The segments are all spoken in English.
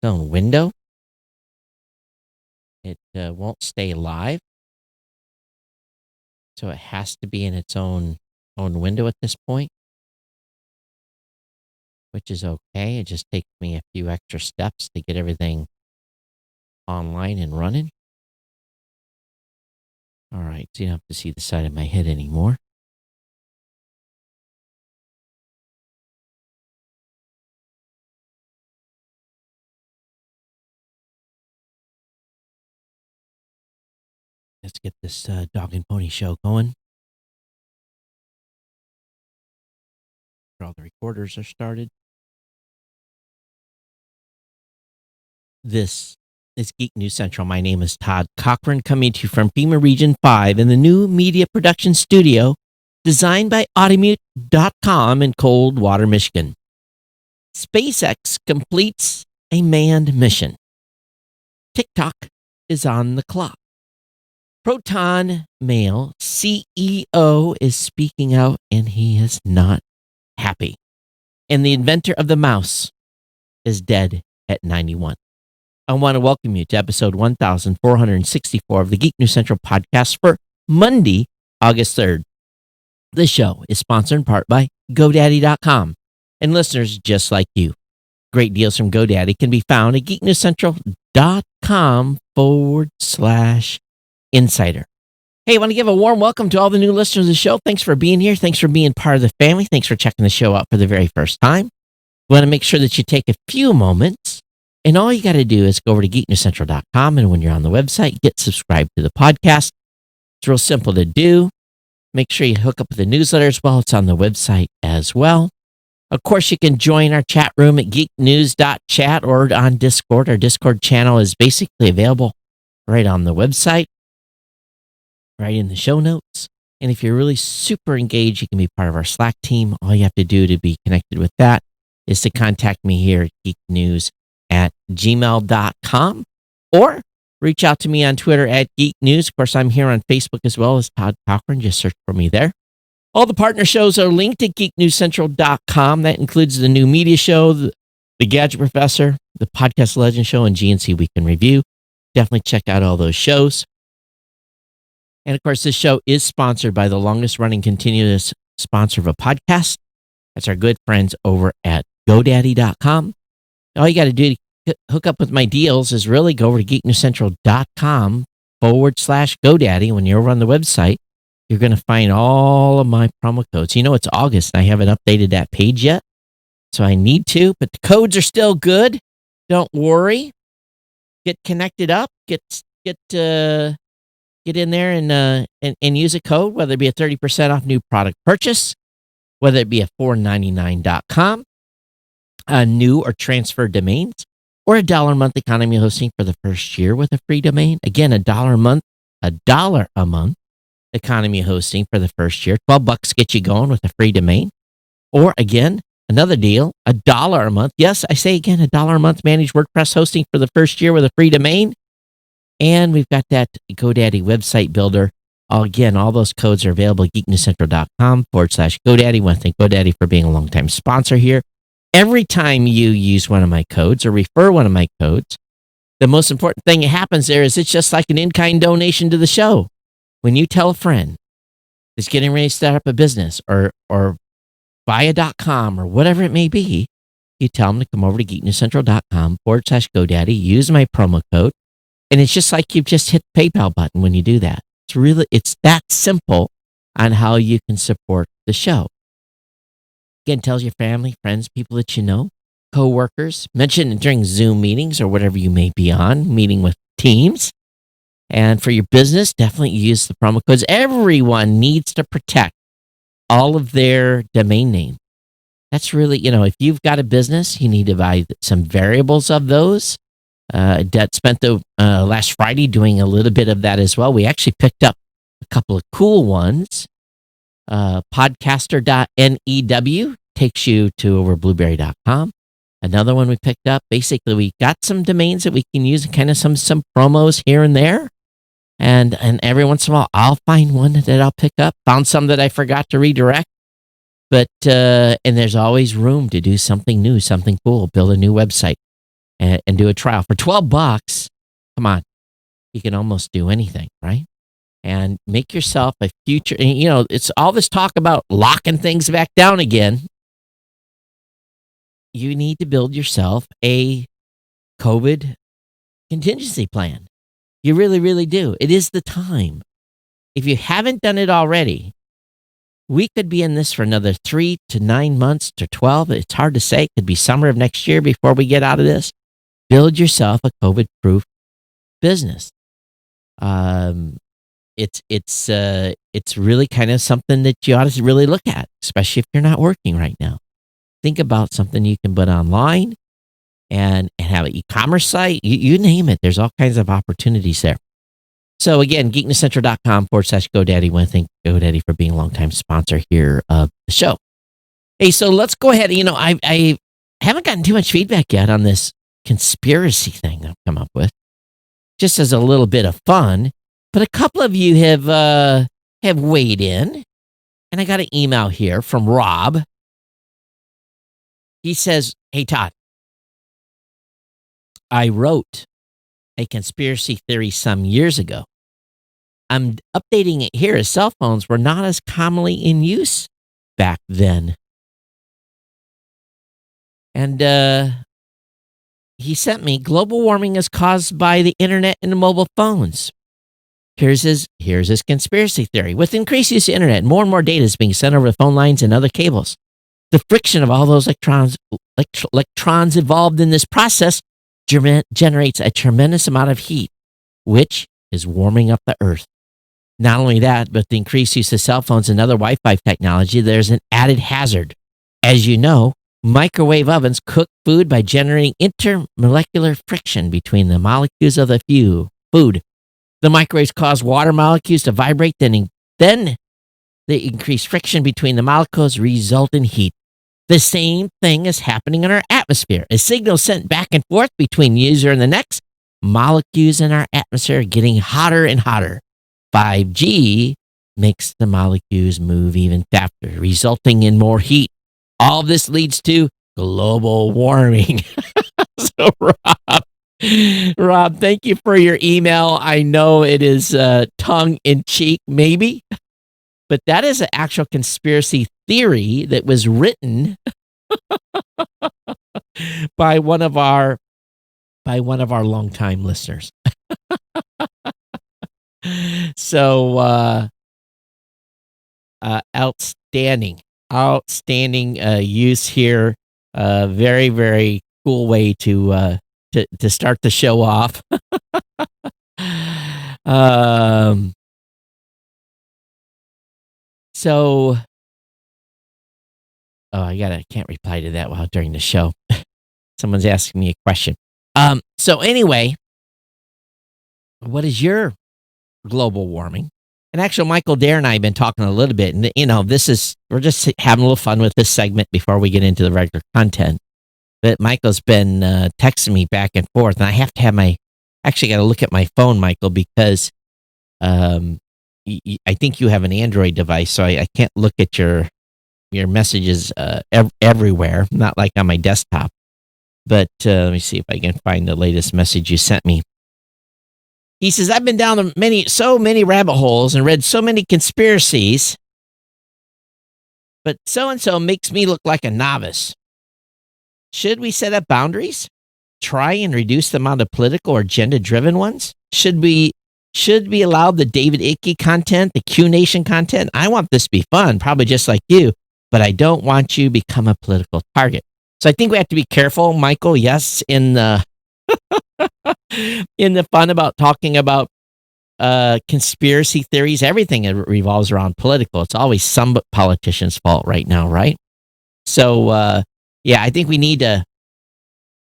own window. It won't stay live, so it has to be in its own window at this point, which is okay. It just takes me a few extra steps to get everything online and running. All right, so you don't have to see the side of my head anymore. Let's get this dog and pony show going. All the recorders are started. This is Geek News Central. My name is Todd Cochran, coming to you from FEMA Region 5 in the new media production studio designed by Automute.com in Coldwater, Michigan. SpaceX completes a manned mission. TikTok is on the clock. Proton Mail CEO is speaking out, and he is not happy. And the inventor of the mouse is dead at 91. I want to welcome you to episode 1464 of the Geek News Central podcast for Monday, August 3rd. This show is sponsored in part by GoDaddy.com and listeners just like you. Great deals from GoDaddy can be found at geeknewscentral.com/insider. Hey, I want to give a warm welcome to all the new listeners of the show. Thanks for being here. Thanks for being part of the family. Thanks for checking the show out for the very first time. We want to make sure that you take a few moments, and all you got to do is go over to geeknewscentral.com, and when you're on the website, get subscribed to the podcast. It's real simple to do. Make sure you hook up with the newsletter as well. It's on the website as well. Of course, you can join our chat room at geeknews.chat or on Discord. Our Discord channel is basically available right on the website, right in the show notes. And if you're really super engaged, you can be part of our Slack team. All you have to do to be connected with that is to contact me here at geeknews@gmail.com or reach out to me on Twitter at Geek News. Of course, I'm here on Facebook as well as Todd Cochran. Just search for me there. All the partner shows are linked at geeknewscentral.com. That includes the new media show, the Gadget Professor, the Podcast Legend Show, and GNC Week in Review. Definitely check out all those shows. And of course, this show is sponsored by the longest running continuous sponsor of a podcast. That's our good friends over at GoDaddy.com. All you got to do to hook up with my deals is really go over to geeknewscentral.com/GoDaddy. When you're over on the website, you're going to find all of my promo codes. You know, it's August and I haven't updated that page yet, so I need to, but the codes are still good. Don't worry. Get connected up. Get in there and use a code, whether it be a 30% off new product purchase, whether it be a $4.99.com, new or transfer domains, or $1 a month economy hosting for the first year with a free domain. Again, $1 a month economy hosting for the first year. $12 get you going with a free domain. Or again, another deal, $1 a month. Yes, I say again, $1 a month managed WordPress hosting for the first year with a free domain. And we've got that GoDaddy website builder. All those codes are available at geeknewscentral.com/GoDaddy. I want to thank GoDaddy for being a longtime sponsor here. Every time you use one of my codes or refer one of my codes, the most important thing that happens there is it's just like an in-kind donation to the show. When you tell a friend that's getting ready to start up a business or buy a .com or whatever it may be, you tell them to come over to geeknewscentral.com/GoDaddy, use my promo code, and it's just like you've just hit the PayPal button when you do that. It's that simple on how you can support the show. Again, tell your family, friends, people that you know, co-workers, mention it during Zoom meetings or whatever you may be on, meeting with teams. And for your business, definitely use the promo codes. Everyone needs to protect all of their domain name. That's really, if you've got a business, you need to buy some variables of those. Dad spent the last Friday doing a little bit of that as well. We actually picked up a couple of cool ones. Podcaster.new takes you to over blueberry.com. Another one we picked up. Basically, we got some domains that we can use, kind of some promos here and there. And every once in a while, I'll find one that I'll pick up. Found some that I forgot to redirect. But, and there's always room to do something new, something cool, build a new website. and do a trial for $12. Come on, you can almost do anything, right? And make yourself a future. It's all this talk about locking things back down again. You need to build yourself a COVID contingency plan. You really, really do. It is the time. If you haven't done it already, we could be in this for another 3 to 9 months to 12. It's hard to say. It could be summer of next year before we get out of this. Build yourself a COVID-proof business. It's really kind of something that you ought to really look at, especially if you're not working right now. Think about something you can put online and have an e-commerce site. You name it. There's all kinds of opportunities there. So again, geeknesscentral.com/GoDaddy. I want to thank GoDaddy for being a longtime sponsor here of the show. Hey, so let's go ahead. I haven't gotten too much feedback yet on this conspiracy thing I've come up with, just as a little bit of fun. But a couple of you have weighed in, and I got an email here from Rob. He says, "Hey Todd, I wrote a conspiracy theory some years ago. I'm updating it here as cell phones were not as commonly in use back then." And he sent me, "Global warming is caused by the internet and mobile phones." Here's his conspiracy theory. With increased use of internet, more and more data is being sent over the phone lines and other cables. The friction of all those electrons involved in this process generates a tremendous amount of heat, which is warming up the earth. Not only that, but the increased use of cell phones and other Wi-Fi technology, there's an added hazard. As you know, microwave ovens cook food by generating intermolecular friction between the molecules of the food. The microwaves cause water molecules to vibrate, then the increased friction between the molecules result in heat. The same thing is happening in our atmosphere. A signal sent back and forth between user and the next. Molecules in our atmosphere are getting hotter and hotter. 5G makes the molecules move even faster, resulting in more heat. All this leads to global warming. So, Rob, thank you for your email. I know it is tongue-in-cheek, maybe, but that is an actual conspiracy theory that was written by one of our longtime listeners. So outstanding use here. Very, very cool way to start the show off. So, I can't reply to that while during the show. Someone's asking me a question. So anyway, what is your global warming? And actually, Michael Dare and I have been talking a little bit, and we're just having a little fun with this segment before we get into the regular content. But Michael's been texting me back and forth, and I have to have actually got to look at my phone, Michael, because I think you have an Android device, so I can't look at your messages everywhere, not like on my desktop. But let me see if I can find the latest message you sent me. He says, "I've been down so many rabbit holes and read so many conspiracies, but so-and-so makes me look like a novice. Should we set up boundaries? Try and reduce the amount of political or agenda-driven ones? Should we allow the David Icke content, the Q Nation content? I want this to be fun, probably just like you, but I don't want you to become a political target." So I think we have to be careful, Michael, yes, in the in the fun about talking about conspiracy theories. Everything revolves around political. It's always some politician's fault right now, right? So, I think we need to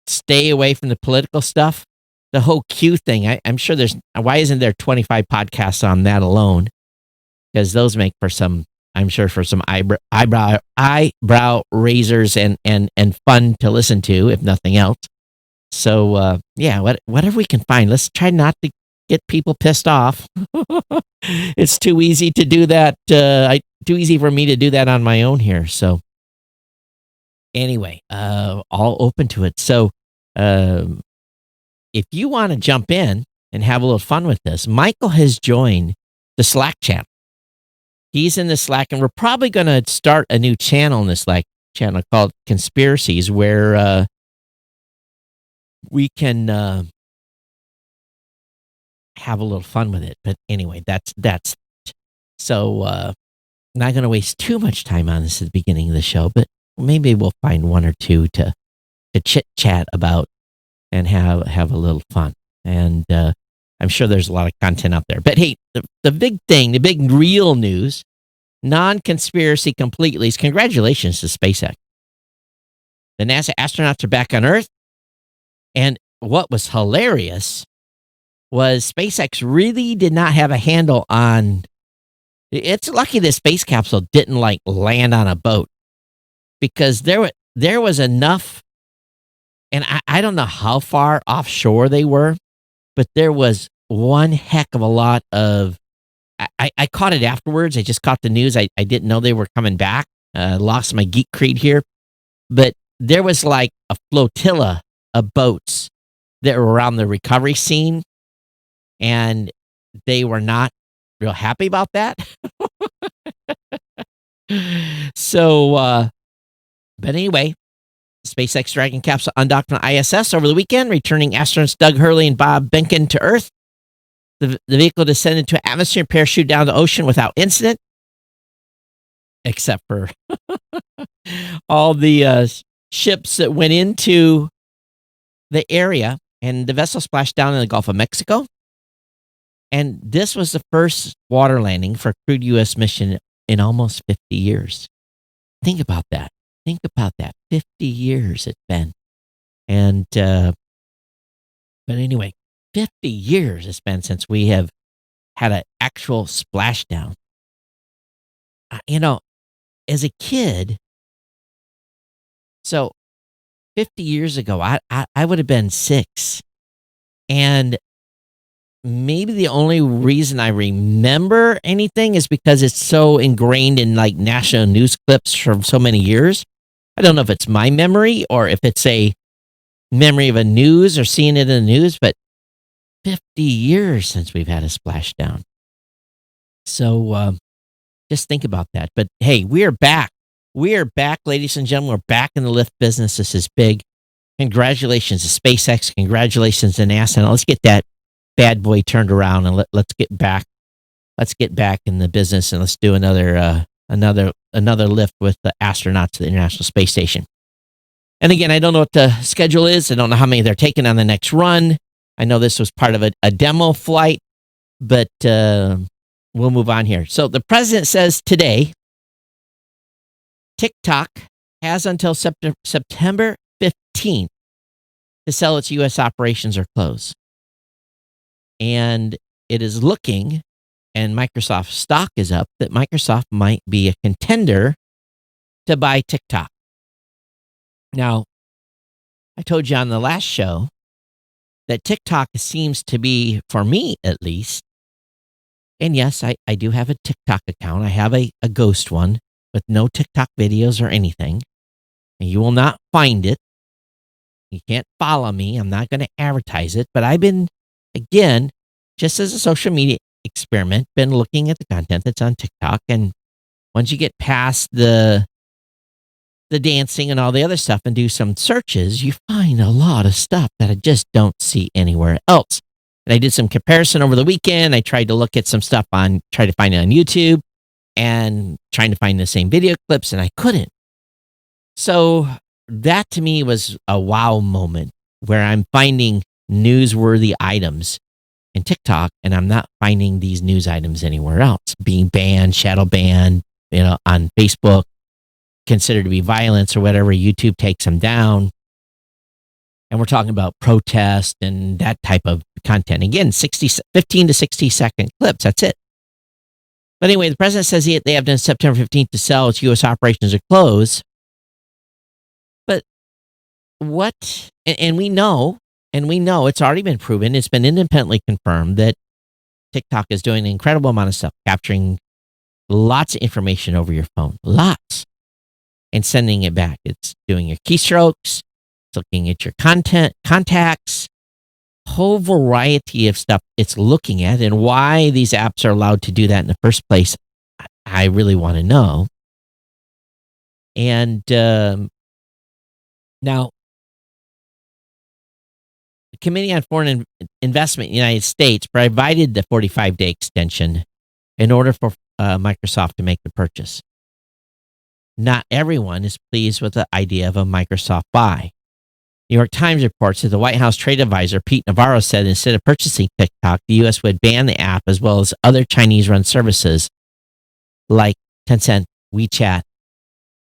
stay away from the political stuff. The whole Q thing, I'm sure why isn't there 25 podcasts on that alone? Because those make for some eyebrow raisers and fun to listen to, if nothing else. So, whatever we can find, let's try not to get people pissed off. It's too easy to do that. Too easy for me to do that on my own here. So, anyway, all open to it. So, if you want to jump in and have a little fun with this, Michael has joined the Slack channel. He's in the Slack, and we're probably going to start a new channel in the Slack channel called Conspiracies, where we can have a little fun with it. But anyway, that's so. Not going to waste too much time on this at the beginning of the show, but maybe we'll find one or two to chit chat about and have a little fun. And I'm sure there's a lot of content out there. But hey, the big thing, the big real news, non-conspiracy completely, is congratulations to SpaceX. The NASA astronauts are back on Earth. And what was hilarious was SpaceX really did not have a handle on. It's lucky the space capsule didn't land on a boat, because there was enough, and I don't know how far offshore they were, but there was one heck of a lot of. I caught it afterwards. I just caught the news. I didn't know they were coming back. Lost my geek creed here, but there was like a flotilla of boats that were around the recovery scene, and they were not real happy about that. So, but anyway, SpaceX Dragon capsule undocked from ISS over the weekend, returning astronauts Doug Hurley and Bob Behnken to Earth. The vehicle descended into an atmosphere and parachuted down the ocean without incident, except for all the ships that went into the area, and the vessel splashed down in the Gulf of Mexico. And this was the first water landing for a crewed U.S. mission in almost 50 years. Think about that. 50 years it's been. And, but anyway, 50 years it's been since we have had an actual splashdown. As a kid, so 50 years ago, I would have been 6. And maybe the only reason I remember anything is because it's so ingrained in national news clips from so many years. I don't know if it's my memory or if it's a memory of a news or seeing it in the news, but 50 years since we've had a splashdown. So just think about that. But hey, we are back. We are back, ladies and gentlemen. We're back in the lift business. This is big. Congratulations to SpaceX. Congratulations to NASA. Now let's get that bad boy turned around and let's get back. Let's get back in the business, and let's do another lift with the astronauts to the International Space Station. And again, I don't know what the schedule is. I don't know how many they're taking on the next run. I know this was part of a demo flight, but we'll move on here. So the president says today, TikTok has until September 15th to sell its U.S. operations or close. And it is looking, and Microsoft stock is up, that Microsoft might be a contender to buy TikTok. Now, I told you on the last show that TikTok seems to be, for me at least, and yes, I do have a TikTok account. I have a ghost one with no TikTok videos or anything. And you will not find it. You can't follow me. I'm not going to advertise it. But I've been, again, just as a social media experiment, been looking at the content that's on TikTok. And once you get past the dancing and all the other stuff and do some searches, you find a lot of stuff that I just don't see anywhere else. And I did some comparison over the weekend. I tried to look at some stuff try to find it on YouTube and trying to find the same video clips, and I couldn't. So that to me was a wow moment where I'm finding newsworthy items in TikTok, and I'm not finding these news items anywhere else. Being banned, shadow banned, on Facebook, considered to be violence or whatever. YouTube takes them down. And we're talking about protest and that type of content. Again, 15 to 60 second clips. That's it. But anyway, the president says they have done September 15th to sell its U.S. operations or close. But what, and we know it's already been proven, it's been independently confirmed that TikTok is doing an incredible amount of stuff, capturing lots of information over your phone, lots, and sending it back. It's doing your keystrokes, it's looking at your contacts, a whole variety of stuff it's looking at, and why these apps are allowed to do that in the first place, I really want to know. And now, the Committee on Foreign Investment in the United States provided the 45-day extension in order for Microsoft to make the purchase. Not everyone is pleased with the idea of a Microsoft buy. New York Times reports that the White House trade advisor Pete Navarro said instead of purchasing TikTok, the U.S. would ban the app as well as other Chinese-run services like Tencent, WeChat,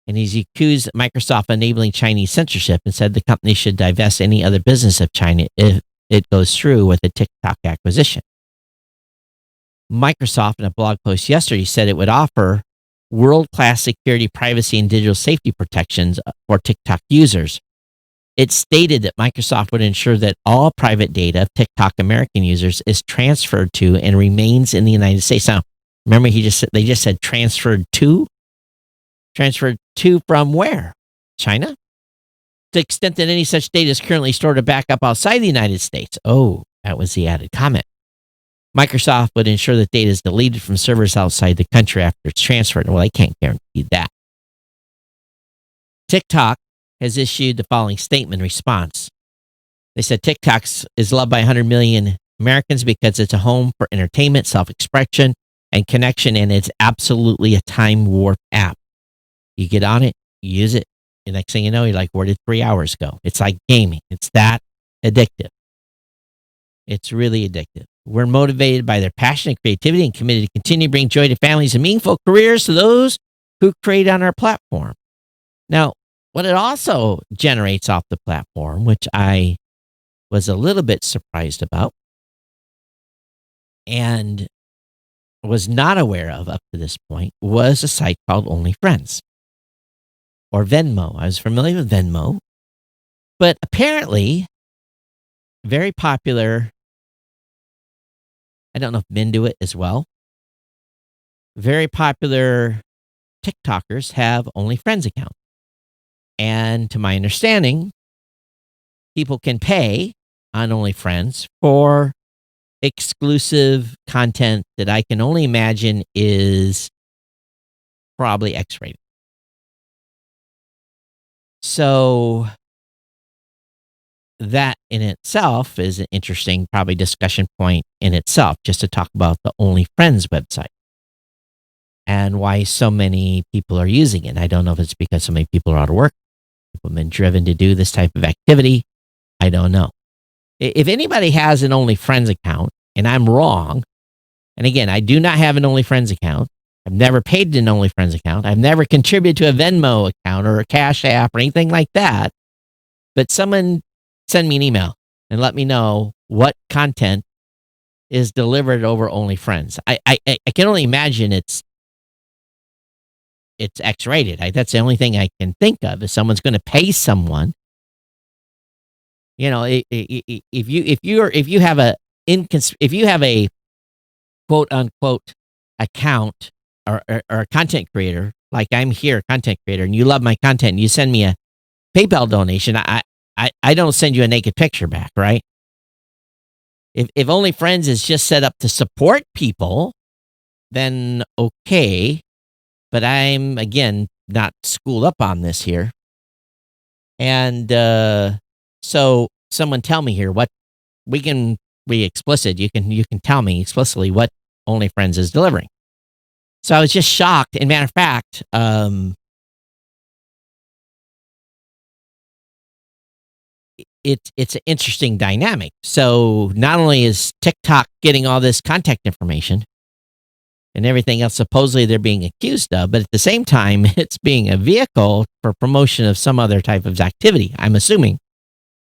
and he's accused Microsoft of enabling Chinese censorship and said the company should divest any other business of China if it goes through with the TikTok acquisition. Microsoft, in a blog post yesterday, said it would offer world-class security, privacy, and digital safety protections for TikTok users. It stated that Microsoft would ensure that all private data of TikTok American users is transferred to and remains in the United States. Now, remember, they just said transferred to? Transferred to from where? China? To the extent that any such data is currently stored or backup outside the United States. Oh, that was the added comment. Microsoft would ensure that data is deleted from servers outside the country after it's transferred. Well, they can't guarantee that. TikTok has issued the following statement in response. They said TikTok is loved by 100 million Americans because it's a home for entertainment, self-expression, and connection, and it's absolutely a time warp app. You get on it, you use it, the next thing you know, you're like, where did 3 hours go? It's like gaming. It's that addictive. It's really addictive. We're motivated by their passion and creativity and committed to continue to bring joy to families and meaningful careers to those who create on our platform. Now, what it also generates off the platform, which I was a little bit surprised about and was not aware of up to this point, was a site called OnlyFriends or Venmo. I was familiar with Venmo, but apparently very popular. I don't know if men do it as well. Very popular TikTokers have OnlyFriends account. And to my understanding, people can pay on OnlyFriends for exclusive content that I can only imagine is probably X-rated. So that in itself is an interesting, probably discussion point in itself, just to talk about the OnlyFriends website and why so many people are using it. I don't know if it's because so many people are out of work. People have been driven to do this type of activity. I don't know. If anybody has an OnlyFriends account and I'm wrong, and again, I do not have an OnlyFriends account. I've never paid an OnlyFriends account. I've never contributed to a Venmo account or a Cash App or anything like that. But someone send me an email and let me know what content is delivered over OnlyFriends. I can only imagine it's X-rated. That's the only thing I can think of. If someone's going to pay someone, you know, if you have a quote unquote account or a content creator, like I'm here, a content creator, and you love my content, and you send me a PayPal donation, I don't send you a naked picture back, right? If OnlyFriends is just set up to support people, then okay. But I'm, again, not schooled up on this here. And so someone tell me here what we can be explicit. You can tell me explicitly what OnlyFriends is delivering. So I was just shocked. And matter of fact, it's an interesting dynamic. So not only is TikTok getting all this contact information and everything else supposedly they're being accused of, but at the same time, it's being a vehicle for promotion of some other type of activity, I'm assuming.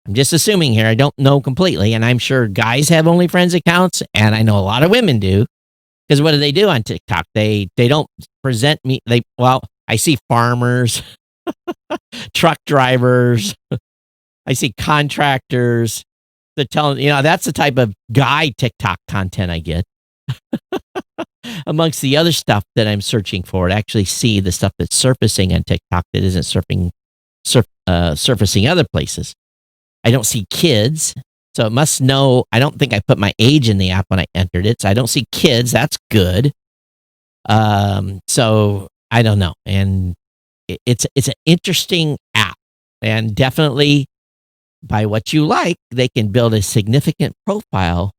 I'm just assuming here. I don't know completely, and I'm sure guys have OnlyFriends accounts, and I know a lot of women do, because what do they do on TikTok? They don't present me. I see farmers, truck drivers, I see contractors. They're telling, that's the type of guy TikTok content I get. Amongst the other stuff that I'm searching for, to actually see the stuff that's surfacing on TikTok that isn't surfacing other places. I don't see kids. So it must know. I don't think I put my age in the app when I entered it. So I don't see kids. That's good. So I don't know. And it's an interesting app. And definitely by what you like, they can build a significant profile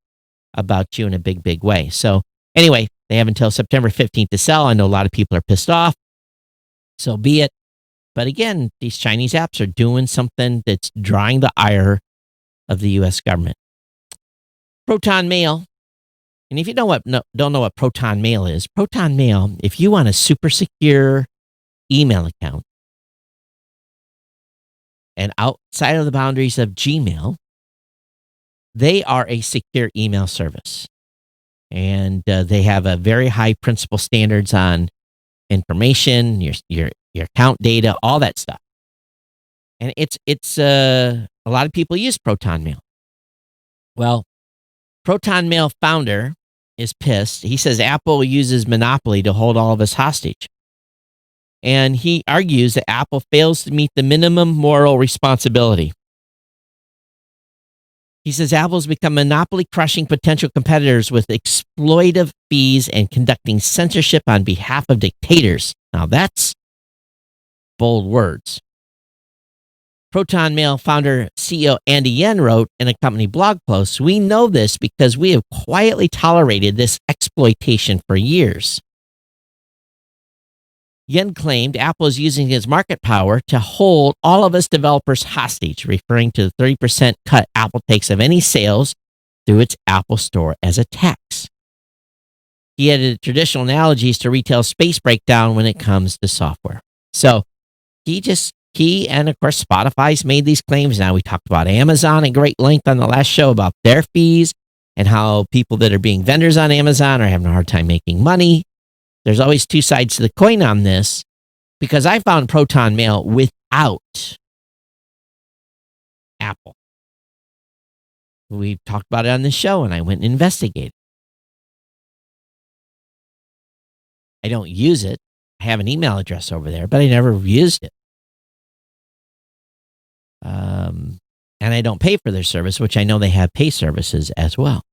about you in a big, big way. So anyway, they have until September 15th to sell. I know a lot of people are pissed off. So be it. But again, these Chinese apps are doing something that's drawing the ire of the U.S. government. Proton Mail. And if you don't know what Proton Mail is, Proton Mail, if you want a super secure email account and outside of the boundaries of Gmail, they are a secure email service. And they have a very high principle standards on information, your account data, all that stuff. And it's a lot of people use Proton Mail. Well, Proton Mail founder is pissed. He says Apple uses monopoly to hold all of us hostage. And he argues that Apple fails to meet the minimum moral responsibility. He says Apple's become monopoly crushing potential competitors with exploitive fees and conducting censorship on behalf of dictators. Now that's bold words. Proton Mail founder CEO Andy Yen wrote in a company blog post, "We know this because we have quietly tolerated this exploitation for years." Yen claimed Apple is using its market power to hold all of us developers hostage, referring to the 30% cut Apple takes of any sales through its Apple Store as a tax. He added traditional analogies to retail space breakdown when it comes to software. So he and of course Spotify's made these claims. Now we talked about Amazon at great length on the last show about their fees and how people that are being vendors on Amazon are having a hard time making money. There's always two sides to the coin on this because I found Proton Mail without Apple. We talked about it on the show and I went and investigated. I don't use it. I have an email address over there, but I never used it. And I don't pay for their service, which I know they have pay services as well.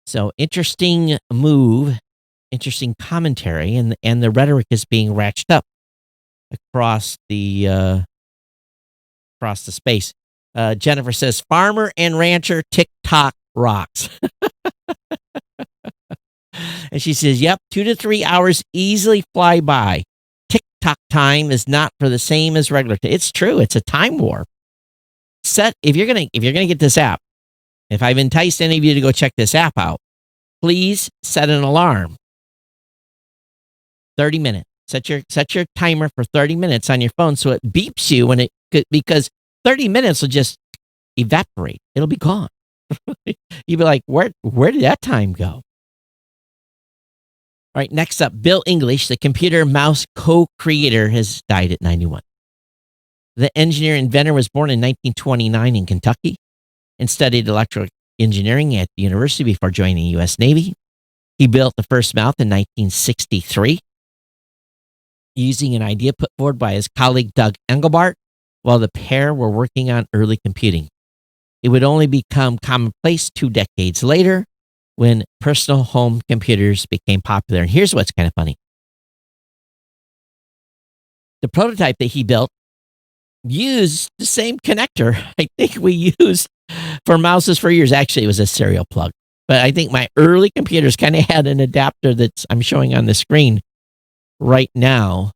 So interesting move, interesting commentary, and the rhetoric is being ratcheted up across the space. Jennifer says, "Farmer and rancher TikTok rocks." And she says, "Yep, 2 to 3 hours easily fly by. TikTok time is not for the same as regular time." It's true. It's a time warp. If you're gonna get this app, if I've enticed any of you to go check this app out, please set an alarm. 30 minutes. Set your timer for 30 minutes on your phone so it beeps you because 30 minutes will just evaporate. It'll be gone. You'll be like, where did that time go? All right, next up, Bill English, the computer mouse co-creator, has died at 91. The engineer inventor was born in 1929 in Kentucky and studied electrical engineering at the university before joining the U.S. Navy. He built the first mouse in 1963 using an idea put forward by his colleague Doug Engelbart while the pair were working on early computing. It would only become commonplace 2 decades later when personal home computers became popular. And here's what's kind of funny. The prototype that he built used the same connector I think we used for mouses for years. Actually, it was a serial plug. But I think my early computers kind of had an adapter that I'm showing on the screen right now.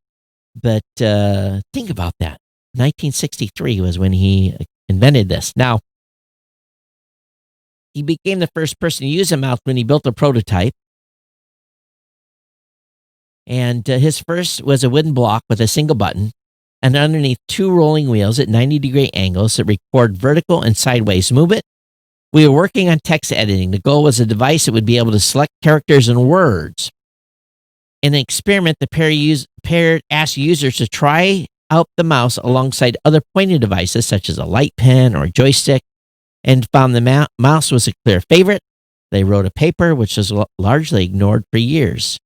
But think about that. 1963 was when he invented this. Now, he became the first person to use a mouse when he built a prototype. And his first was a wooden block with a single button and underneath 2 rolling wheels at 90-degree angles that record vertical and sideways movement. We were working on text editing. The goal was a device that would be able to select characters and words. In an experiment, the pair asked users to try out the mouse alongside other pointing devices such as a light pen or a joystick and found the mouse was a clear favorite. They wrote a paper which was largely ignored for years.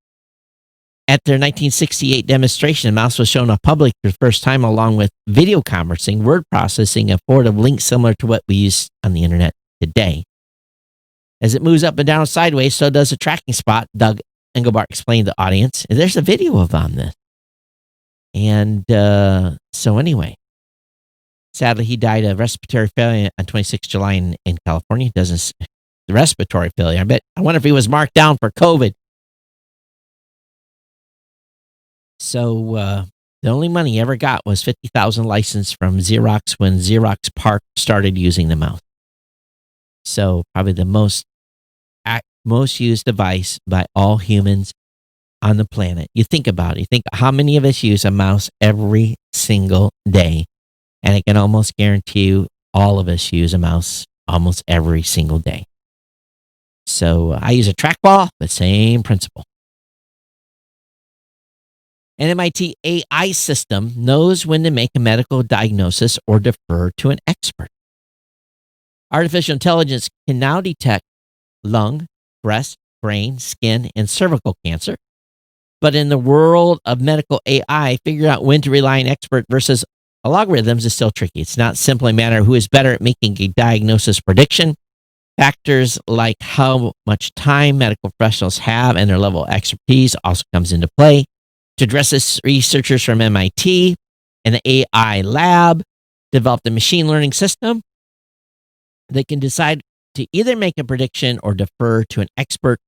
At their 1968 demonstration, the mouse was shown to public for the first time along with video conferencing, word processing, and forwarding links similar to what we use on the internet today. As it moves up and down sideways, so does the tracking spot, Doug Engelbart explained to the audience. And there's a video on this. And so anyway, sadly, he died of respiratory failure on 26 July in California. The respiratory failure. I wonder if he was marked down for COVID. So the only money he ever got was $50,000 license from Xerox when Xerox PARC started using the mouse. So probably the most used device by all humans on the planet. You think about it. You think how many of us use a mouse every single day. And I can almost guarantee you all of us use a mouse almost every single day. So I use a trackball, but same principle. An MIT AI system knows when to make a medical diagnosis or defer to an expert. Artificial intelligence can now detect lung, breast, brain, skin, and cervical cancer. But in the world of medical AI, figuring out when to rely on expert versus algorithms is still tricky. It's not simply a matter of who is better at making a diagnosis prediction. Factors like how much time medical professionals have and their level of expertise also comes into play. To address this, researchers from MIT and the AI lab developed a machine learning system that can decide to either make a prediction or defer to an expert.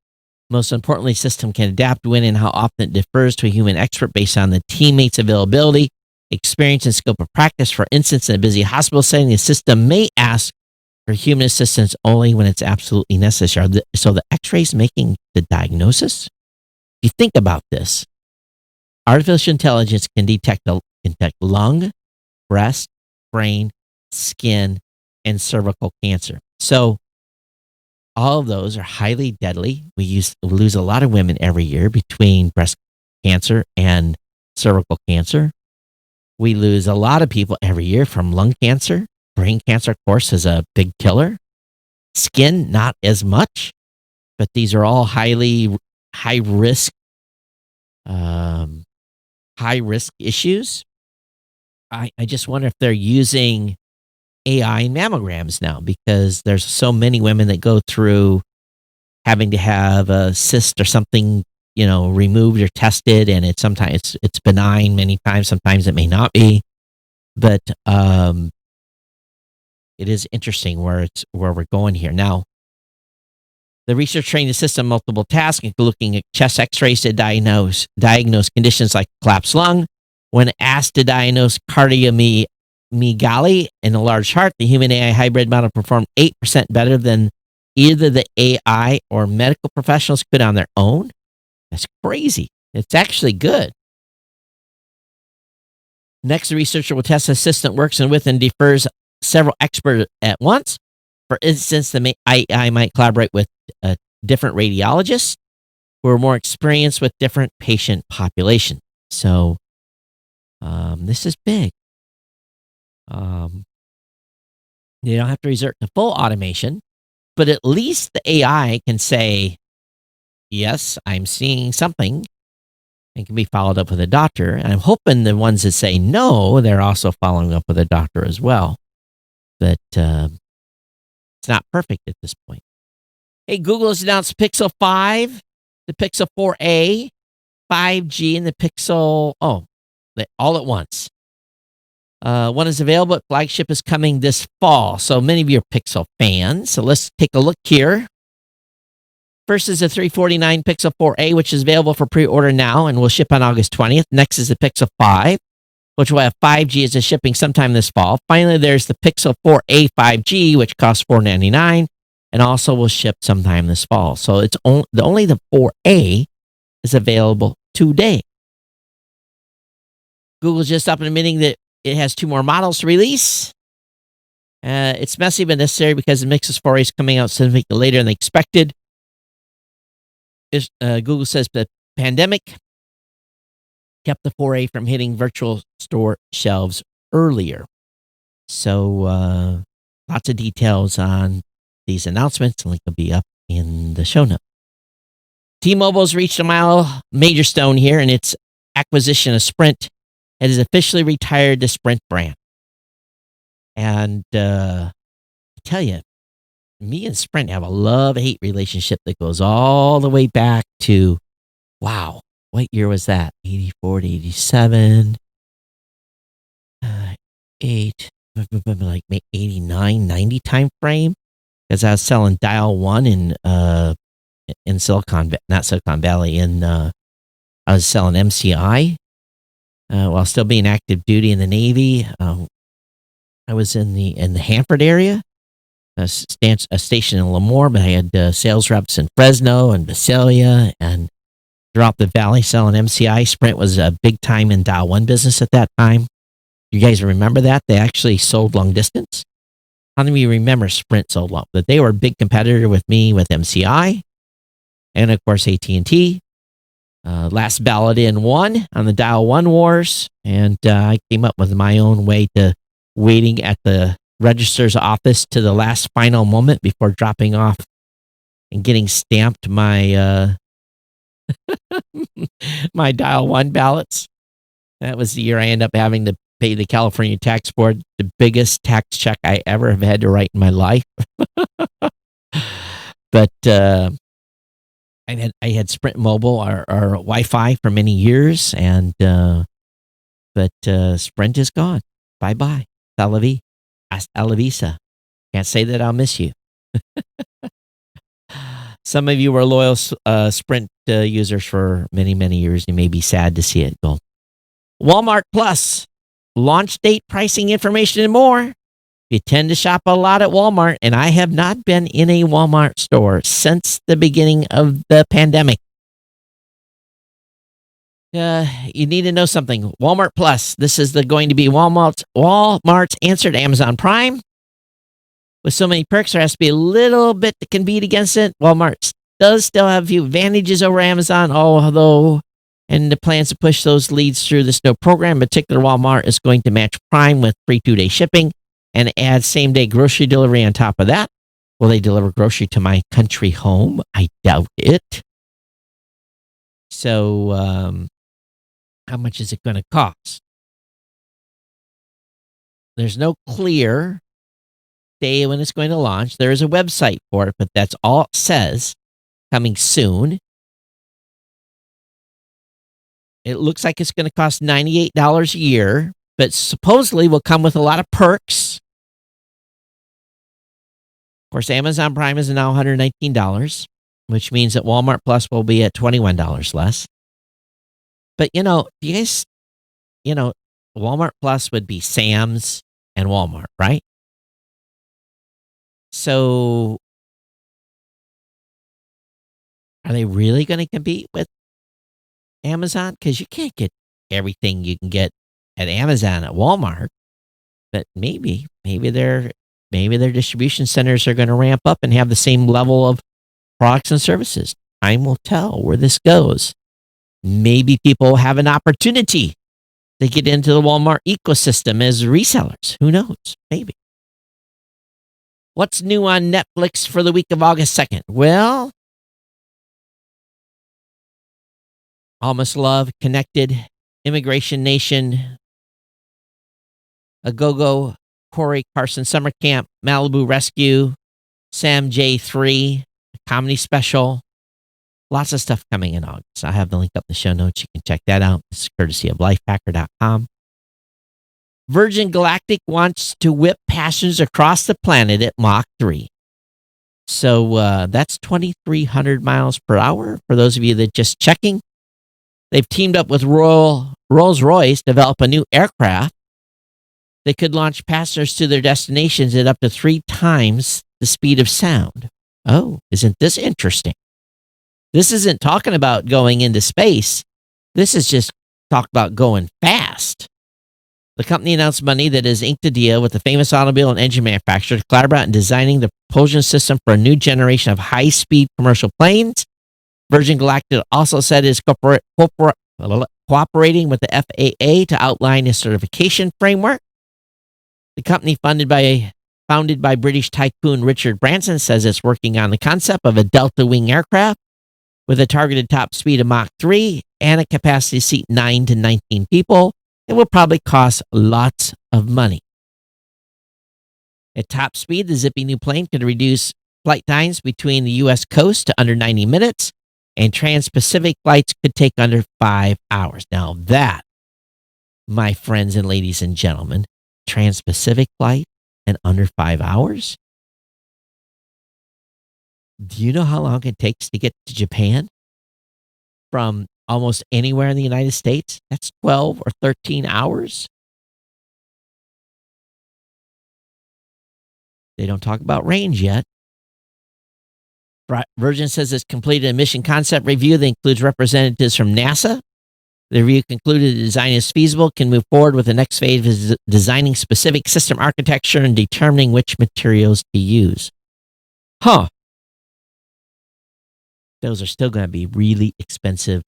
Most importantly, the system can adapt when and how often it defers to a human expert based on the teammate's availability, experience, and scope of practice. For instance, in a busy hospital setting, the system may ask for human assistance only when it's absolutely necessary. So the x-ray is making the diagnosis? If you think about this, artificial intelligence can detect lung, breast, brain, skin, and cervical cancer. So all of those are highly deadly. We lose a lot of women every year between breast cancer and cervical cancer. We lose a lot of people every year from lung cancer. Brain cancer, of course, is a big killer. Skin, not as much, but these are all high risk issues. I just wonder if they're using AI in mammograms now, because there's so many women that go through having to have a cyst or something, removed or tested, and sometimes it's benign many times, sometimes it may not be. But it is interesting where we're going here. Now, the research trained the system multiple tasks, including looking at chest x-rays to diagnose conditions like collapsed lung. When asked to diagnose cardiomyopathy in a large heart, the human AI hybrid model performed 8% better than either the AI or medical professionals could on their own. That's crazy. It's actually good. Next, the researcher will test the system works with and defers several experts at once. For instance, the AI might collaborate with different radiologists who are more experienced with different patient populations. So this is big. You don't have to resort to full automation, but at least the AI can say, yes, I'm seeing something, and can be followed up with a doctor. And I'm hoping the ones that say no, they're also following up with a doctor as well. But it's not perfect at this point. Hey, Google has announced Pixel 5, the Pixel 4a, 5G, and the Pixel, all at once. One is available. Flagship is coming this fall. So many of you are Pixel fans. So let's take a look here. First is the $349 Pixel 4a, which is available for pre-order now and will ship on August 20th. Next is the Pixel 5, which will have 5G as a shipping sometime this fall. Finally, there's the Pixel 4a 5G, which costs $499 and also will ship sometime this fall. So it's only the 4a is available today. Google's just up and admitting that it has 2 more models to release. It's messy but necessary because the Nexus 4a is coming out significantly later than expected. Google says the pandemic kept the 4a from hitting virtual store shelves earlier. So lots of details on these announcements. The link will be up in the show notes. T-Mobile's reached a major stone here in its acquisition of Sprint. It has officially retired the Sprint brand. And I tell you, me and Sprint have a love-hate relationship that goes all the way back to, wow, what year was that? 84 to 87, like 89, 90 time frame. Because I was selling Dial 1 in not Silicon Valley, I was selling MCI while still being active duty in the Navy. I was in the Hanford area, a station in Lemoore, but I had sales reps in Fresno and Visalia and throughout the valley selling MCI. Sprint was a big time in Dial 1 business at that time. You guys remember that? They actually sold long distance. How many of you remember Sprint sold long? But they were a big competitor with me with MCI and, of course, AT&T. Last ballot in won on the Dial 1 wars, and I came up with my own way to waiting at the registrar's office to the last final moment before dropping off and getting stamped my my Dial 1 ballots. That was the year I ended up having to pay the California Tax Board the biggest tax check I ever have had to write in my life. But I had Sprint Mobile or Wi-Fi for many years, and but Sprint is gone. Bye-bye. Hasta la vista. Can't say that I'll miss you. Some of you were loyal Sprint users for many, many years. You may be sad to see it go. Walmart Plus. Launch date, pricing information, and more. You tend to shop a lot at Walmart, and I have not been in a Walmart store since the beginning of the pandemic. You need to know something. Walmart Plus. This is going to be Walmart's answer to Amazon Prime. With so many perks, there has to be a little bit to compete against it. Walmart does still have a few advantages over Amazon, although and the plans to push those leads through this new program. In particular, Walmart is going to match Prime with free 2-day shipping and add same-day grocery delivery on top of that. Will they deliver grocery to my country home? I doubt it. So, how much is it going to cost? There's no clear day when it's going to launch. There is a website for it, but that's all it says. Coming soon. It looks like it's going to cost $98 a year, but supposedly will come with a lot of perks. Of course, Amazon Prime is now $119, which means that Walmart Plus will be at $21 less. But, you guys, Walmart Plus would be Sam's and Walmart, right? So, are they really going to compete with Amazon? Because you can't get everything you can get at Amazon at Walmart. But maybe their distribution centers are going to ramp up and have the same level of products and services. Time will tell where this goes. Maybe people have an opportunity to get into the Walmart ecosystem as resellers. Who knows? Maybe. What's new on Netflix for the week of August 2nd? Well, All Must Love, Connected, Immigration Nation, A Go-Go, Corey Carson Summer Camp, Malibu Rescue, Sam J3, a comedy special. Lots of stuff coming in August. I have the link up in the show notes. You can check that out. It's courtesy of lifehacker.com. Virgin Galactic wants to whip passengers across the planet at Mach 3. So that's 2,300 miles per hour. For those of you that just checking, they've teamed up with Rolls-Royce to develop a new aircraft that could launch passengers to their destinations at up to 3 times the speed of sound. Oh, isn't this interesting? This isn't talking about going into space. This is just talk about going fast. The company announced Monday that it has inked a deal with the famous automobile and engine manufacturer to collaborate in designing the propulsion system for a new generation of high-speed commercial planes. Virgin Galactic also said it is cooperating with the FAA to outline a certification framework. The company founded by British tycoon Richard Branson says it's working on the concept of a delta wing aircraft With a targeted top speed of Mach 3 and a capacity to seat 9 to 19 people, it will probably cost lots of money. At top speed, the zippy new plane could reduce flight times between the U.S. coast to under 90 minutes, and trans-Pacific flights could take under 5 hours. Now that, my friends and ladies and gentlemen, trans-Pacific flight in under 5 hours? Do you know how long it takes to get to Japan from almost anywhere in the United States? That's 12 or 13 hours. They don't talk about range yet. Virgin says it's completed a mission concept review that includes representatives from NASA. The review concluded the design is feasible, can move forward with the next phase of designing specific system architecture and determining which materials to use. Huh. Those are still going to be really expensive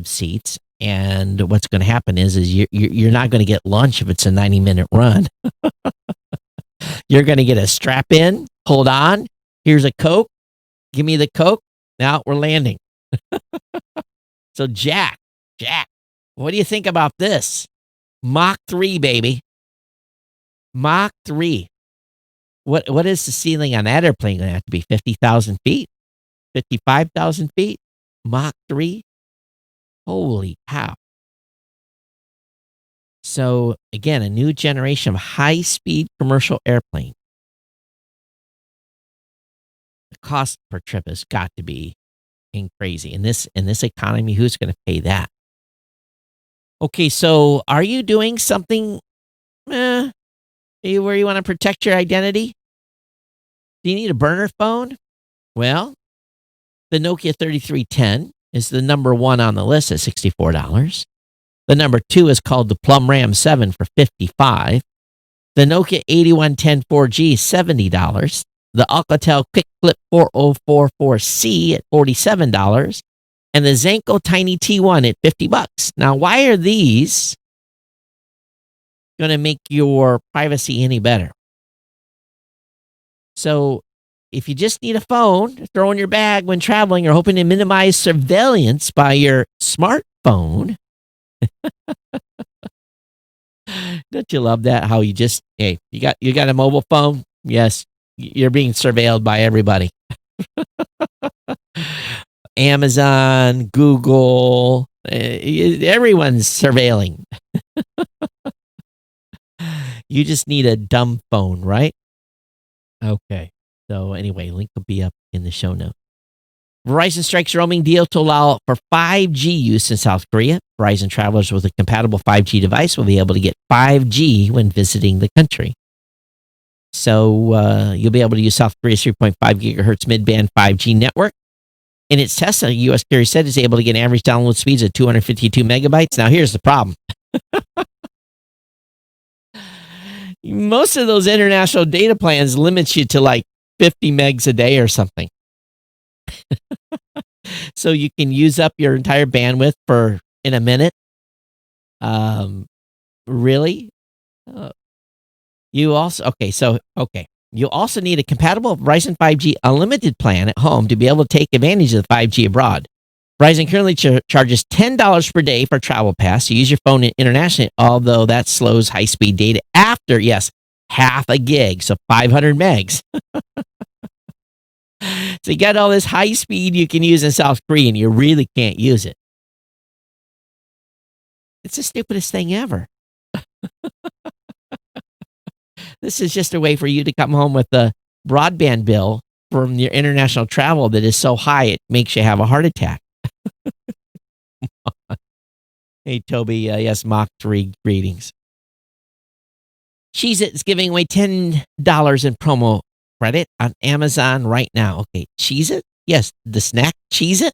seats. And what's going to happen is you're not going to get lunch if it's a 90-minute run. You're going to get a strap in, hold on, here's a Coke, give me the Coke, now we're landing. So Jack, what do you think about this? Mach 3, baby. Mach 3. What is the ceiling on that airplane going to have to be? 50,000 feet? 55,000 feet? Mach 3? Holy cow. So, again, a new generation of high-speed commercial airplane. The cost per trip has got to be crazy. In this economy, who's going to pay that? Okay, so are you doing something where you want to protect your identity? Do you need a burner phone? Well, the Nokia 3310 is the number one on the list at $64. The number 2 is called the Plum Ram 7 for $55. The Nokia 8110 4G, $70. The Alcatel Quick Flip 4044C at $47. And the Zenko Tiny T1 at $50. Now, why are these going to make your privacy any better? So, if you just need a phone to throw in your bag when traveling or hoping to minimize surveillance by your smartphone, don't you love that? How you just, hey, you got a mobile phone? Yes, you're being surveilled by everybody. Amazon, Google, everyone's surveilling. You just need a dumb phone, right? Okay. So anyway, link will be up in the show notes. Verizon strikes roaming deal to allow for 5G use in South Korea. Verizon travelers with a compatible 5G device will be able to get 5G when visiting the country. So you'll be able to use South Korea's 3.5 gigahertz mid-band 5G network. In its test, a U.S. carrier said it's able to get average download speeds of 252 megabytes. Now, here's the problem. Most of those international data plans limits you to like 50 megs a day or something. So you can use up your entire bandwidth in a minute. Really? You also need a compatible Verizon 5G unlimited plan at home to be able to take advantage of the 5G abroad. Verizon currently charges $10 per day for travel pass to use your phone internationally, although that slows high-speed data after, half a gig, so 500 megs. So you got all this high speed you can use in South Korea, and you really can't use it. It's the stupidest thing ever. This is just a way for you to come home with a broadband bill from your international travel that is so high it makes you have a heart attack. Hey, Toby, yes, Mach 3 greetings. Cheez-It is giving away $10 in promo credit on Amazon right now. Okay, Cheez-It? Yes, the snack Cheez-It.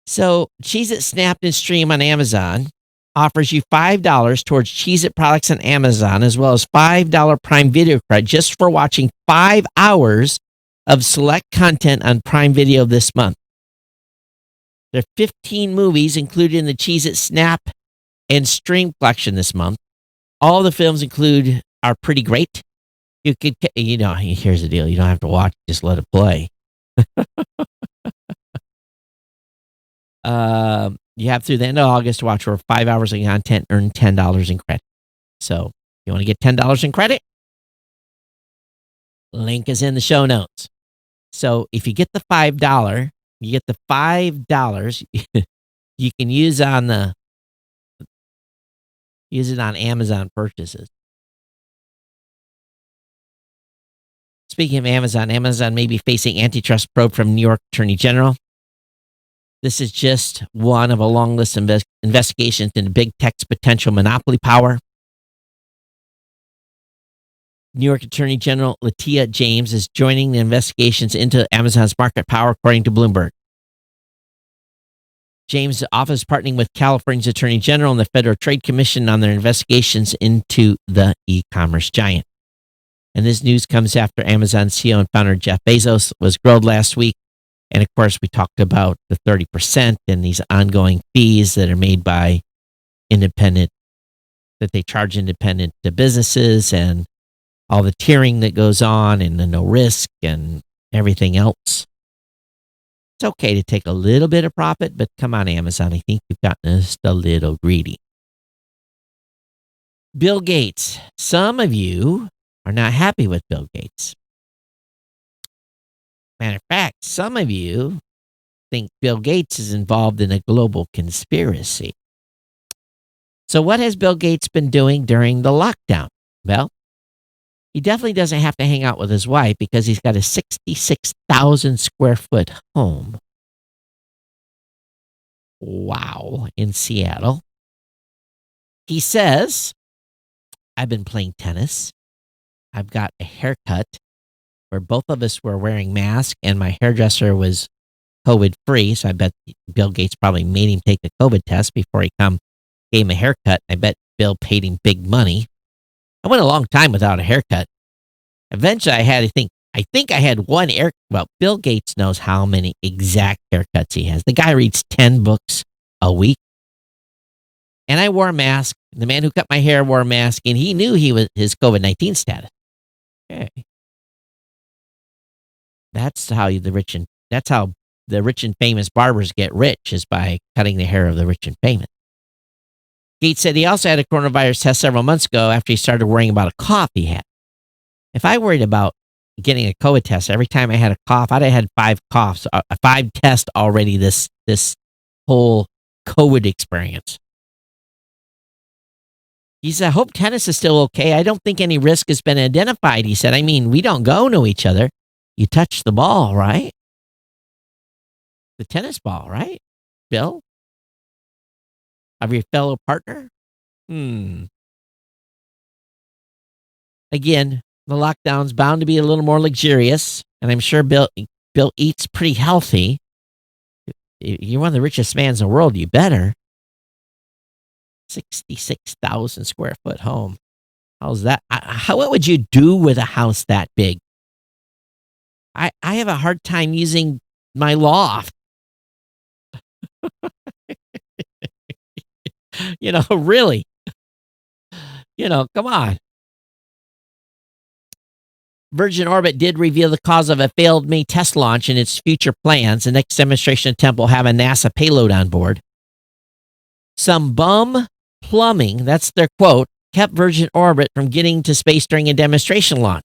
So, Cheez-It Snap and Stream on Amazon offers you $5 towards Cheez-It products on Amazon, as well as $5 Prime Video credit just for watching 5 hours of select content on Prime Video this month. There are 15 movies included in the Cheez-It Snap and Stream collection this month. All the films are pretty great. You could, here's the deal. You don't have to watch, just let it play. You have through the end of August to watch over 5 hours of content, earn $10 in credit. So you want to get $10 in credit? Link is in the show notes. So if you get the $5, you get the $5 you can use it on Amazon purchases. Speaking of Amazon, Amazon may be facing antitrust probe from New York Attorney General. This is just one of a long list of investigations into big tech's potential monopoly power. New York Attorney General Letitia James is joining the investigations into Amazon's market power, according to Bloomberg. James' office partnering with California's Attorney General and the Federal Trade Commission on their investigations into the e-commerce giant. And this news comes after Amazon CEO and founder Jeff Bezos was grilled last week. And of course, we talked about the 30% and these ongoing fees that are made by independent, that they charge independent businesses, and all the tiering that goes on, and the no risk and everything else. It's okay to take a little bit of profit, but come on, Amazon, I think you've gotten just a little greedy. Bill Gates. Some of you are not happy with Bill Gates. Matter of fact, some of you think Bill Gates is involved in a global conspiracy. So what has Bill Gates been doing during the lockdown? Well, he definitely doesn't have to hang out with his wife because he's got a 66,000 square foot home. Wow, in Seattle. He says, I've been playing tennis. I've got a haircut where both of us were wearing masks and my hairdresser was COVID-free. So I bet Bill Gates probably made him take a COVID test before he gave him a haircut. I bet Bill paid him big money. I went a long time without a haircut. Eventually, I think I had one well, Bill Gates knows how many exact haircuts he has. The guy reads 10 books a week. And I wore a mask. The man who cut my hair wore a mask, and he knew his COVID-19 status. Okay. That's how the rich and famous barbers get rich, is by cutting the hair of the rich and famous. Gates said he also had a coronavirus test several months ago after he started worrying about a cough he had. If I worried about getting a COVID test every time I had a cough, I'd have had 5 coughs, 5 tests already this whole COVID experience. He said, I hope tennis is still okay. I don't think any risk has been identified. He said, I mean, we don't go to each other. You touch the ball, right? The tennis ball, right, Bill? Of your fellow partner? Again, the lockdown's bound to be a little more luxurious, and I'm sure Bill eats pretty healthy. You're one of the richest mans in the world, you better. 66,000 square foot home. How's that? What would you do with a house that big? I have a hard time using my loft. Really. Come on. Virgin Orbit did reveal the cause of a failed May test launch and its future plans. The next demonstration attempt will have a NASA payload on board. Some bum plumbing, that's their quote, kept Virgin Orbit from getting to space during a demonstration launch.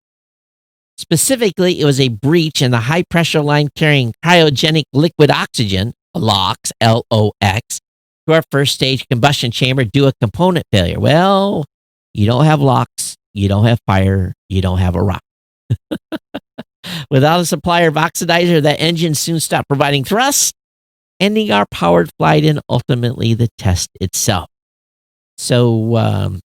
Specifically, it was a breach in the high-pressure line carrying cryogenic liquid oxygen, LOX, L-O-X, to our first-stage combustion chamber due to a component failure. Well, you don't have LOX, you don't have fire, you don't have a rock. Without a supplier of oxidizer, that engine soon stopped providing thrust, ending our powered flight and ultimately the test itself. So,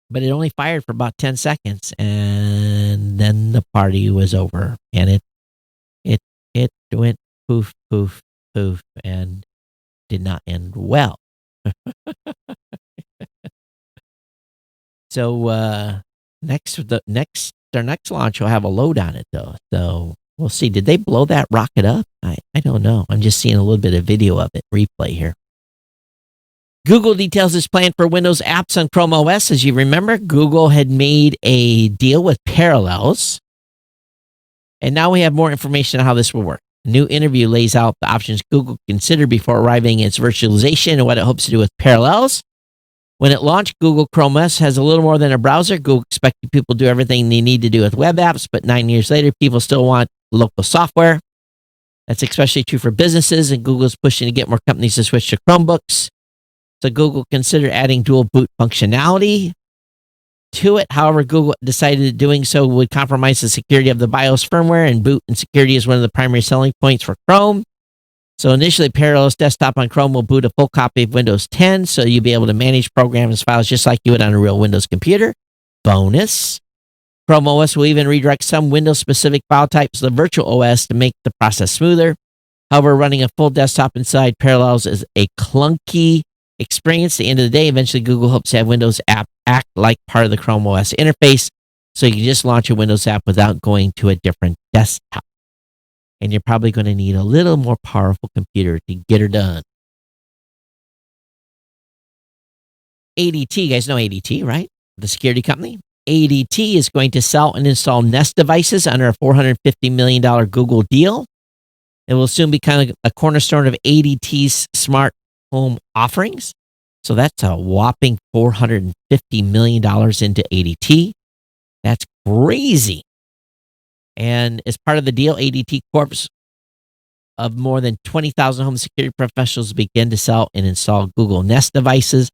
but it only fired for about 10 seconds, and then the party was over, and it went poof, poof, poof, and did not end well. So, their next launch will have a load on it, though. So we'll see. Did they blow that rocket up? I don't know. I'm just seeing a little bit of video of it, replay here. Google details its plan for Windows apps on Chrome OS. As you remember, Google had made a deal with Parallels, and now we have more information on how this will work. A new interview lays out the options Google considered before arriving at its virtualization and what it hopes to do with Parallels. When it launched, Google Chrome OS has a little more than a browser. Google expected people to do everything they need to do with web apps, but 9 years later, people still want local software. That's especially true for businesses, and Google's pushing to get more companies to switch to Chromebooks. So Google considered adding dual boot functionality to it. However, Google decided that doing so would compromise the security of the BIOS firmware, and boot and security is one of the primary selling points for Chrome. So initially, Parallels Desktop on Chrome will boot a full copy of Windows 10, so you'll be able to manage programs and files just like you would on a real Windows computer. Bonus. Chrome OS will even redirect some Windows-specific file types to the virtual OS to make the process smoother. However, running a full desktop inside Parallels is a clunky experience. At the end of the day, eventually Google hopes to have Windows app act like part of the Chrome OS interface, so you can just launch a Windows app without going to a different desktop. And you're probably going to need a little more powerful computer to get her done. ADT, you guys know ADT, right? The security company. ADT is going to sell and install Nest devices under a $450 million Google deal. It will soon become a cornerstone of ADT's smart home offerings. So that's a whopping $450 million into ADT. That's crazy. And as part of the deal, ADT Corp's of more than 20,000 home security professionals begin to sell and install Google Nest devices,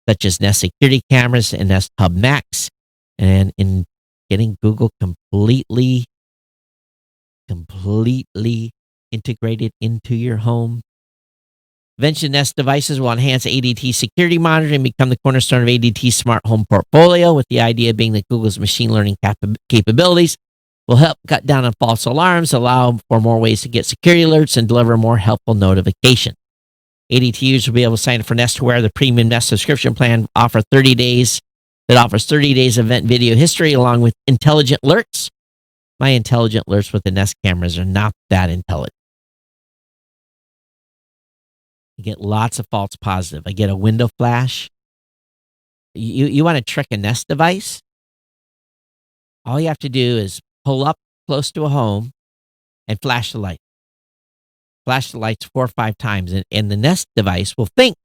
such as Nest Security Cameras and Nest Hub Max, and in getting Google completely integrated into your home. Eventually, Nest devices will enhance ADT security monitoring and become the cornerstone of ADT's smart home portfolio, with the idea being that Google's machine learning capabilities will help cut down on false alarms, allow for more ways to get security alerts, and deliver more helpful notification. ADT users will be able to sign up for Nest Aware. The premium Nest subscription plan offers 30 days event video history along with intelligent alerts. My intelligent alerts with the Nest cameras are not that intelligent. I get lots of false positive. I get a window flash. You want to trick a Nest device? All you have to do is pull up close to a home and flash the light. Flash the lights 4 or 5 times, and the Nest device will think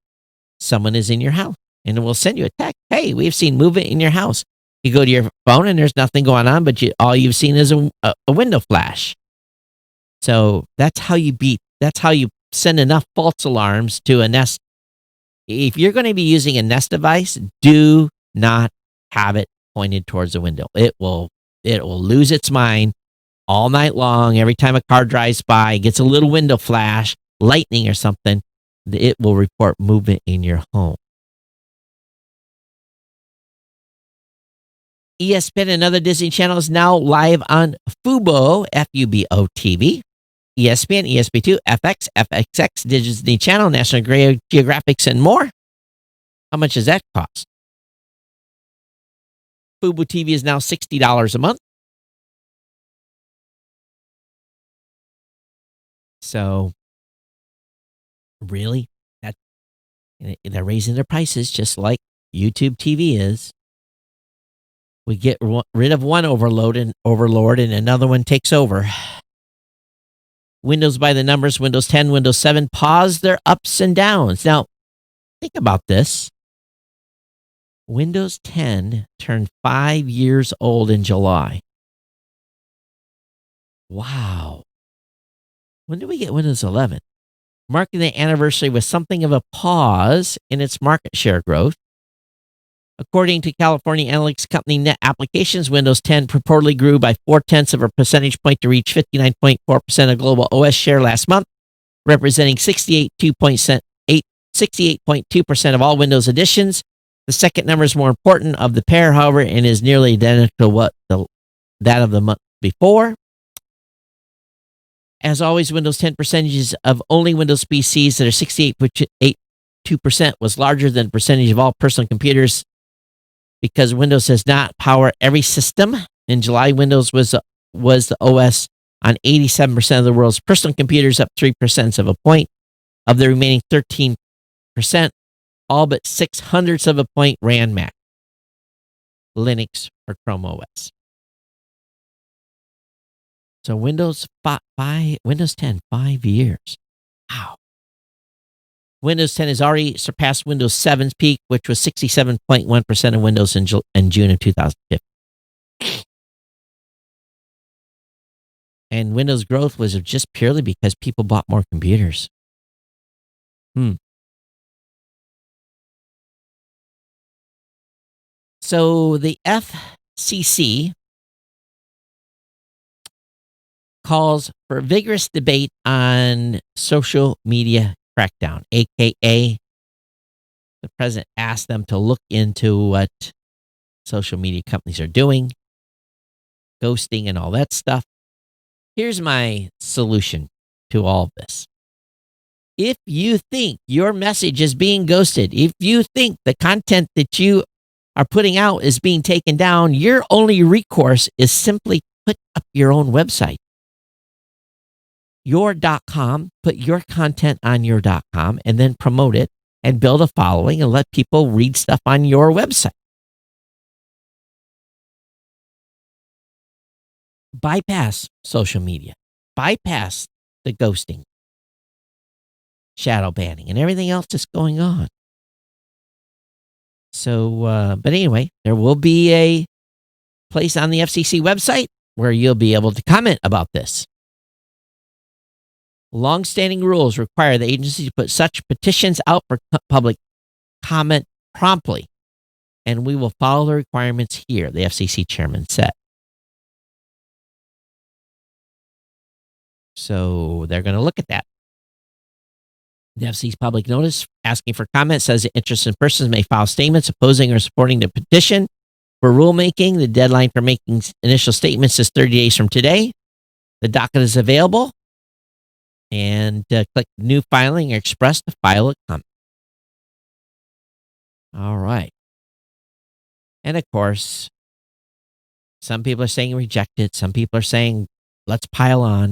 someone is in your house, and it will send you a text. Hey, we've seen movement in your house. You go to your phone, and there's nothing going on, but all you've seen is a window flash. So that's how you send enough false alarms to a Nest. If you're going to be using a Nest device, do not have it pointed towards the window. It will lose its mind all night long. Every time a car drives by, gets a little window flash, lightning or something, it will report movement in your home. ESPN and other Disney channels now live on Fubo, Fubo TV. ESPN, ESP2, FX, FXX, Disney Channel, National Geographic, and more. How much does that cost? Fubo TV is now $60 a month. So, really? They're raising their prices just like YouTube TV is. We get rid of one overlord and another one takes over. Windows by the numbers, Windows 10, Windows 7 pause their ups and downs. Now, think about this. Windows 10 turned 5 years old in July. Wow. When did we get Windows 11? Marking the anniversary with something of a pause in its market share growth. According to California analytics company Net Applications, Windows 10 purportedly grew by 0.4 of a percentage point to reach 59.4% of global OS share last month, representing 68.2% of all Windows editions. The second number is more important of the pair, however, and is nearly identical to that of the month before. As always, Windows 10 percentages of only Windows PCs that are 68.82% was larger than the percentage of all personal computers because Windows does not power every system. In July, Windows was the OS on 87% of the world's personal computers, up 3% of a point. Of the remaining 13%, all but 0.06 of a point ran Mac, Linux, or Chrome OS. So Windows 10, 5 years. Wow. Windows 10 has already surpassed Windows 7's peak, which was 67.1% of Windows in June of 2015. And Windows growth was just purely because people bought more computers. So the FCC calls for vigorous debate on social media crackdown, aka the president asked them to look into what social media companies are doing, ghosting and all that stuff. Here's my solution to all of this. If you think your message is being ghosted, if you think the content that you are putting out is being taken down, your only recourse is simply put up your own website. Your.com, put your content on your.com and then promote it and build a following and let people read stuff on your website. Bypass social media, bypass the ghosting, shadow banning, and everything else that's going on. So, but anyway, there will be a place on the FCC website where you'll be able to comment about this. Longstanding rules require the agency to put such petitions out for public comment promptly, and we will follow the requirements here, the FCC chairman said. So they're going to look at that. The FCC's public notice asking for comment says that interested persons may file statements opposing or supporting the petition for rulemaking. The deadline for making initial statements is 30 days from today. The docket is available. And click New Filing or Express to file a comment. All right. And of course, some people are saying reject it. Some people are saying let's pile on.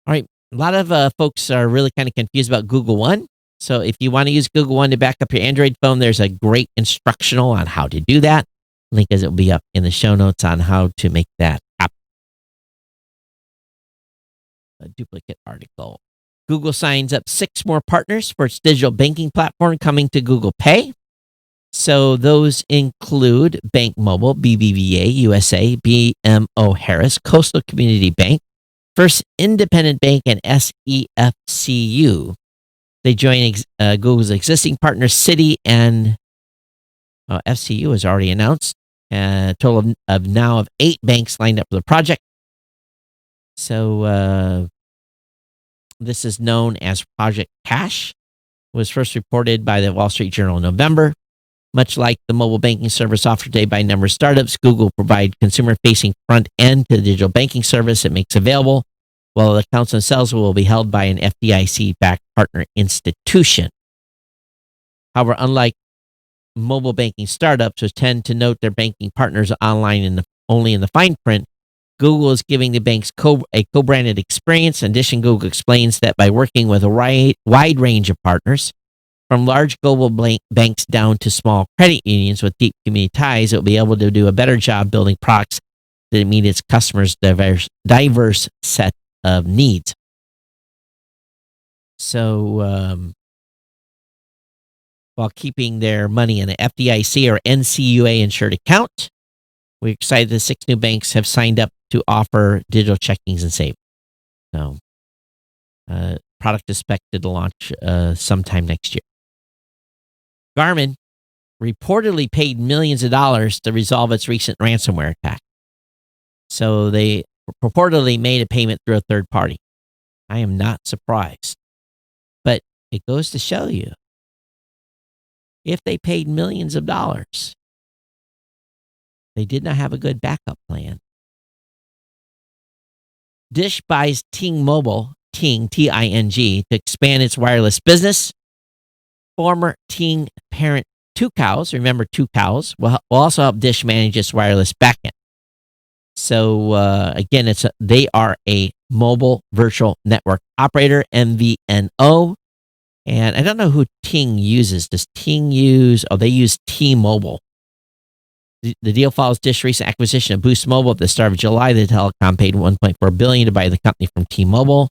All right. A lot of folks are really kind of confused about Google One. So if you want to use Google One to back up your Android phone, there's a great instructional on how to do that. Link is it will be up in the show notes on how to make that happen. A duplicate article. Google signs up 6 more partners for its digital banking platform coming to Google Pay. So those include Bank Mobile, BBVA, USA, BMO Harris, Coastal Community Bank, First Independent Bank, and SEFCU. They join Google's existing partners, Citi and FCU has already announced. A total of 8 banks lined up for the project. So this is known as Project Cash. It was first reported by the Wall Street Journal in November. Much like the mobile banking service offered today by a number of startups, Google provide consumer-facing front end to the digital banking service it makes available, while the accounts themselves will be held by an FDIC-backed partner institution. However, unlike mobile banking startups, which tend to note their banking partners online only in the fine print, Google is giving the banks a co-branded experience. In addition, Google explains that by working with a wide range of partners, from large global banks down to small credit unions with deep community ties, it will be able to do a better job building products that meet its customers' diverse set of needs. So, while keeping their money in an FDIC or NCUA insured account, we're excited that 6 new banks have signed up to offer digital checkings and savings. So, product is expected to launch sometime next year. Garmin reportedly paid millions of dollars to resolve its recent ransomware attack. So they purportedly made a payment through a third party. I am not surprised. But it goes to show you, if they paid millions of dollars, they did not have a good backup plan. Dish buys Ting Mobile, Ting, T-I-N-G, to expand its wireless business. Former Ting parent Two Cows, remember Two Cows, will also help Dish manage its wireless backend. So again, they are a mobile virtual network operator, MVNO. And I don't know who Ting uses. Does Ting use, they use T-Mobile. The deal follows Dish's recent acquisition of Boost Mobile at the start of July. The telecom paid $1.4 billion to buy the company from T-Mobile.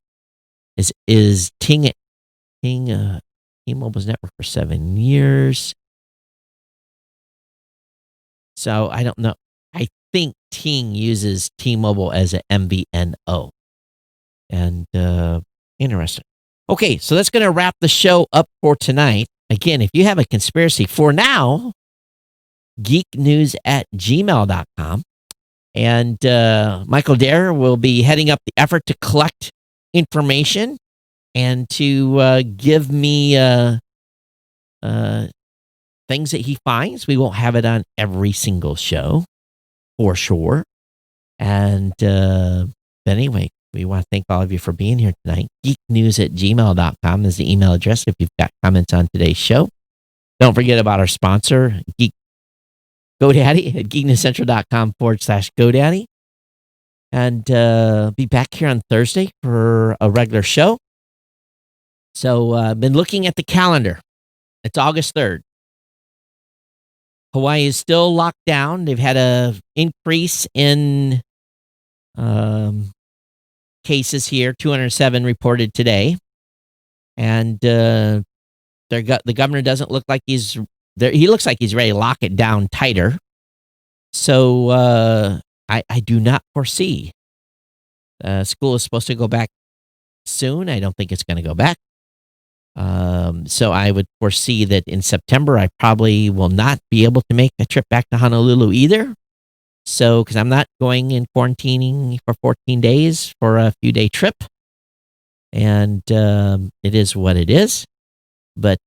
Is T-Mobile's network for 7 years. So I don't know. I think Ting uses T-Mobile as an MVNO. And interesting. Okay, so that's going to wrap the show up for tonight. Again, if you have a conspiracy for now, geeknews@gmail.com. And Michael Dare will be heading up the effort to collect information and to give me things that he finds. We won't have it on every single show, for sure. And but anyway, we want to thank all of you for being here tonight. geeknews@gmail.com is the email address if you've got comments on today's show. Don't forget about our sponsor, GoDaddy at geeknewscentral.com/GoDaddy. And be back here on Thursday for a regular show. So I've been looking at the calendar. It's August 3rd. Hawaii is still locked down. They've had an increase in cases here, 207 reported today. And the governor doesn't look like he's there. He looks like he's ready to lock it down tighter. So I do not foresee. School is supposed to go back soon. I don't think it's going to go back. So I would foresee that in September, I probably will not be able to make a trip back to Honolulu either. So, because I'm not going in quarantining for 14 days for a few-day trip. And it is what it is. But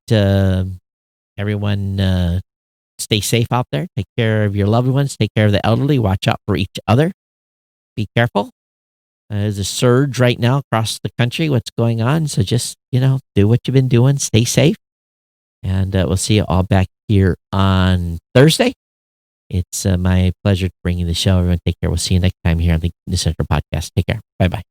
everyone stay safe out there. Take care of your loved ones. Take care of the elderly. Watch out for each other. Be careful. There's a surge right now across the country. What's going on? So just, do what you've been doing. Stay safe. And we'll see you all back here on Thursday. It's my pleasure to bring you the show. Everyone take care. We'll see you next time here on the Central Podcast. Take care. Bye-bye.